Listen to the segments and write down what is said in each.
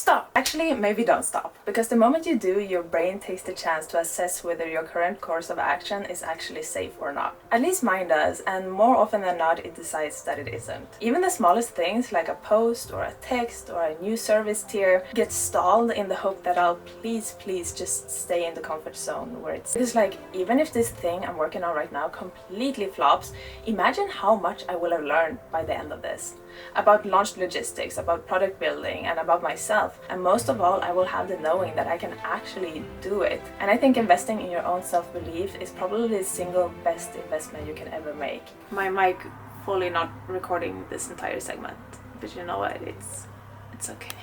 stop. Actually, maybe don't stop, because the moment you do, your brain takes the chance to assess whether your current course of action is actually safe or not. At least mine does, and more often than not it decides that it isn't. Even the smallest things like a post or a text or a new service tier get stalled in the hope that I'll please just stay in the comfort zone where it's like, even if this thing I'm working on right now completely flops, imagine how much I will have learned by the end of this. About launch logistics, about product building, and about myself. And most of all, I will have the knowing that I can actually do it. And I think investing in your own self-belief is probably the single best investment you can ever make. My mic fully not recording this entire segment, but you know what, it's okay.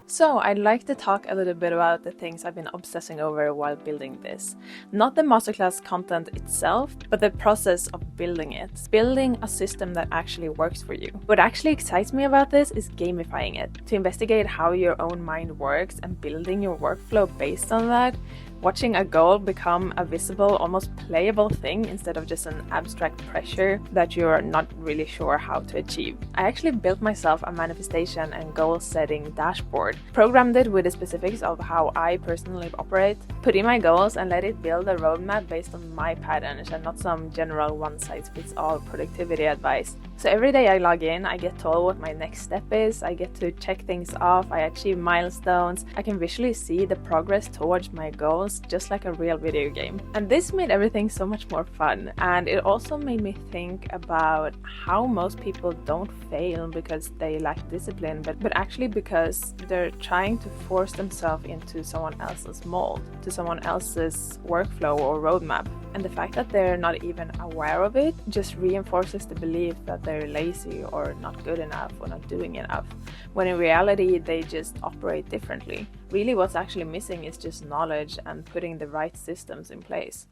So I'd like to talk a little bit about the things I've been obsessing over while building this. Not the masterclass content itself, but the process of building it. Building a system that actually works for you. What actually excites me about this is gamifying it. To investigate how your own mind works and building your workflow based on that. Watching a goal become a visible, almost playable thing instead of just an abstract pressure that you're not really sure how to achieve. I actually built myself a manifestation and goal setting dashboard, programmed it with the specifics of how I personally operate, put in my goals and let it build a roadmap based on my patterns and not some general one-size-fits-all productivity advice. So every day I log in, I get told what my next step is, I get to check things off, I achieve milestones, I can visually see the progress towards my goals just like a real video game. And this made everything so much more fun, and it also made me think about how most people don't fail because they lack discipline, but actually because they're trying to force themselves into someone else's mold, to someone else's workflow or roadmap. And the fact that they're not even aware of it just reinforces the belief that they're lazy or not good enough or not doing enough, when in reality they just operate differently. Really what's actually missing is just knowledge and putting the right systems in place.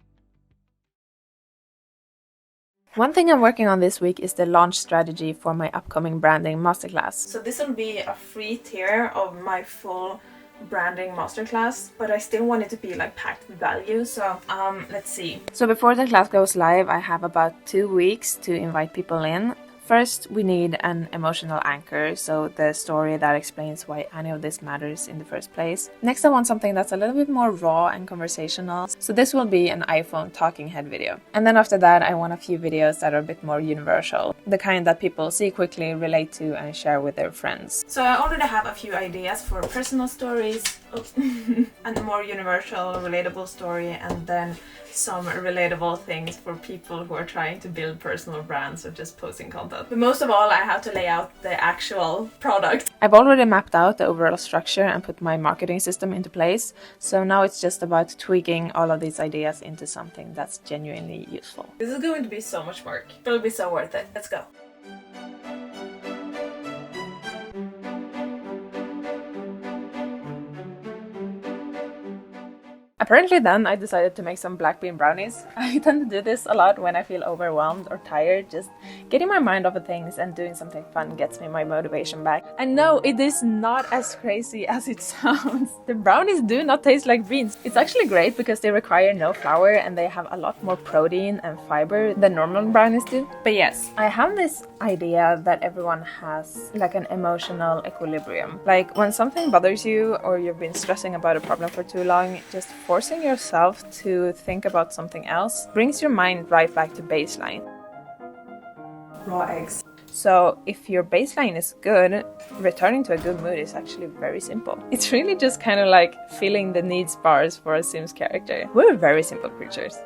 One thing I'm working on this week is the launch strategy for my upcoming branding masterclass. So this will be a free tier of my full branding masterclass, but I still want it to be like packed with value. So let's see. So before the class goes live, I have about 2 weeks to invite people in. First, we need an emotional anchor, so the story that explains why any of this matters in the first place. Next, I want something that's a little bit more raw and conversational, so this will be an iPhone talking head video. And then after that, I want a few videos that are a bit more universal, the kind that people see quickly, relate to, and share with their friends. So I already have a few ideas for personal stories, and a more universal, relatable story, and then some relatable things for people who are trying to build personal brands or just posting content. But most of all, I have to lay out the actual product. I've already mapped out the overall structure and put my marketing system into place, so now it's just about tweaking all of these ideas into something that's genuinely useful. This is going to be so much work, but it'll be so worth it. Let's go. Apparently then I decided to make some black bean brownies. I tend to do this a lot when I feel overwhelmed or tired. Just getting my mind off of things and doing something fun gets me my motivation back. And no, it is not as crazy as it sounds. The brownies do not taste like beans. It's actually great because they require no flour and they have a lot more protein and fiber than normal brownies do. But yes, I have this idea that everyone has like an emotional equilibrium. Like when something bothers you or you've been stressing about a problem for too long, just forcing yourself to think about something else brings your mind right back to baseline. Raw eggs. So if your baseline is good, returning to a good mood is actually very simple. It's really just kind of like filling the needs bars for a Sims character. We're very simple creatures.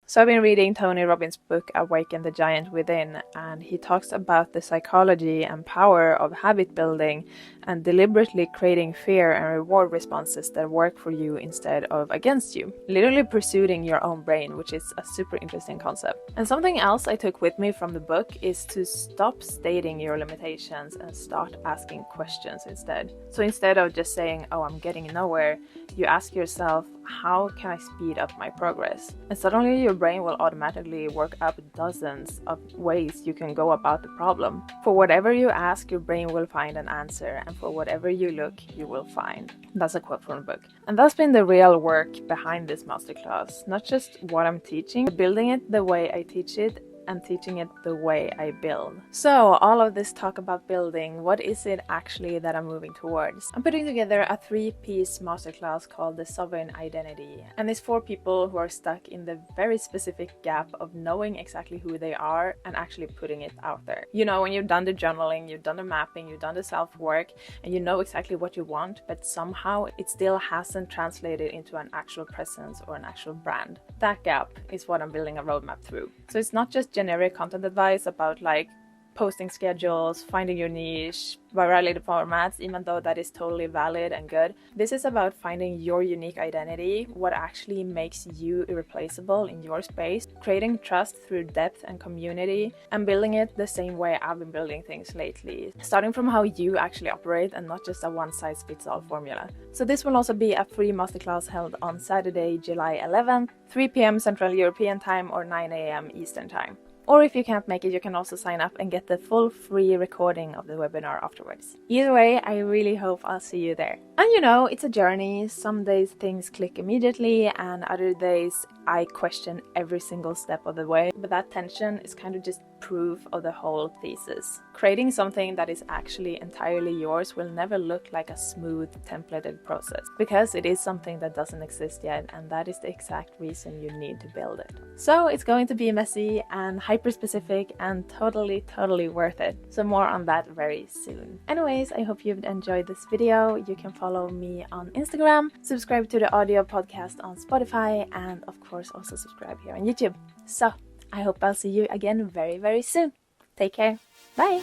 So I've been reading Tony Robbins' book Awaken the Giant Within, and he talks about the psychology and power of habit building and deliberately creating fear and reward responses that work for you instead of against you. Literally pursuing your own brain, which is a super interesting concept. And something else I took with me from the book is to stop stating your limitations and start asking questions instead. So instead of just saying, oh, I'm getting nowhere, you ask yourself, how can I speed up my progress? And suddenly your brain will automatically work up dozens of ways you can go about the problem. For whatever you ask, your brain will find an answer, and for whatever you look, you will find. That's a quote from the book. And that's been the real work behind this masterclass. Not just what I'm teaching, but building it the way I teach it and teaching it the way I build. So all of this talk about building, what is it actually that I'm moving towards? I'm putting together a 3-piece masterclass called the Sovereign Identity, and it's for people who are stuck in the very specific gap of knowing exactly who they are and actually putting it out there. You know, when you've done the journaling, you've done the mapping, you've done the self-work, and you know exactly what you want, but somehow it still hasn't translated into an actual presence or an actual brand. That gap is what I'm building a roadmap through. So it's not just generic content advice about like posting schedules, finding your niche, virality formats, even though that is totally valid and good. This is about finding your unique identity, what actually makes you irreplaceable in your space, creating trust through depth and community, and building it the same way I've been building things lately, starting from how you actually operate and not just a one-size-fits-all formula. So this will also be a free masterclass held on Saturday, July 11th, 3 p.m. Central European Time or 9 a.m. Eastern Time. Or if you can't make it, you can also sign up and get the full free recording of the webinar afterwards. Either way, I really hope I'll see you there. And you know, it's a journey. Some days things click immediately and other days I question every single step of the way. But that tension is kind of just proof of the whole thesis. Creating something that is actually entirely yours will never look like a smooth, templated process because it is something that doesn't exist yet, and that is the exact reason you need to build it. So it's going to be messy and hyper-specific and totally worth it. So more on that very soon. Anyways, I hope you've enjoyed this video. You can follow me on Instagram, subscribe to the audio podcast on Spotify, and of course also subscribe here on YouTube. So I hope I'll see you again very soon. Take care. Bye.